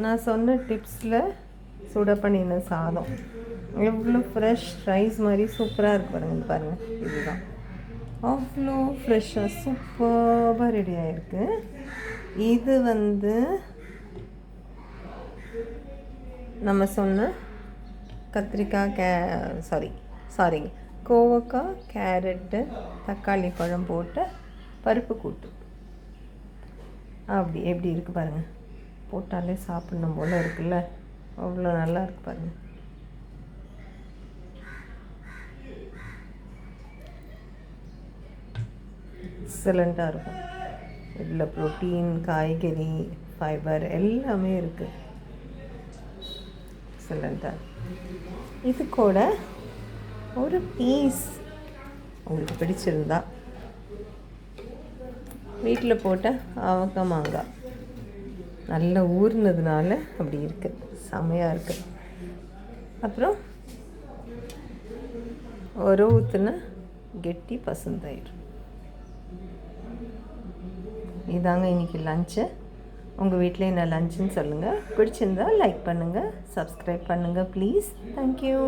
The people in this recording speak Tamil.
நான் சொன்ன டிப்ஸில் சுட பண்ணின சாதம் எவ்வளோ ஃப்ரெஷ் ரைஸ் மாதிரி சூப்பராக இருக்கு பாருங்கள் இதுதான் அவ்வளோ ஃப்ரெஷ்ஷாக சூப்பராக ரெடி ஆகிருக்கு. இது நம்ம சொன்ன கத்திரிக்காய் சாரிங்க கோவக்காய் கேரட்டு தக்காளி பழம் போட்ட பருப்பு கூட்டு எப்படி இருக்குது பாருங்கள். போட்டாலே சாப்பிட்ணும் போல் இருக்குல்ல, அவ்வளோ நல்லா இருக்குது பாருங்கள். எக்ஸலண்ட்டாக இருக்கும். இதில் ப்ரோட்டீன் காய்கறி ஃபைபர் எல்லாமே இருக்குது. எக்ஸலண்ட்டாக. இது கூட ஒரு பீஸ் உங்களுக்கு பிடிச்சிருந்தா வீட்டில் போட்ட அவக்காய் மாங்காய் நல்லா ஊறினதுனால அப்படி இருக்குது, செமையாக இருக்குது. அப்புறம் ஒரு ஊற்றுன கெட்டி பசுந்தயிர். இதாங்க இன்றைக்கி லஞ்சு. உங்கள் வீட்டில் என்ன லஞ்சுன்னு சொல்லுங்கள். பிடிச்சிருந்தால் லைக் பண்ணுங்கள், சப்ஸ்கிரைப் பண்ணுங்கள் ப்ளீஸ். தேங்க்யூ.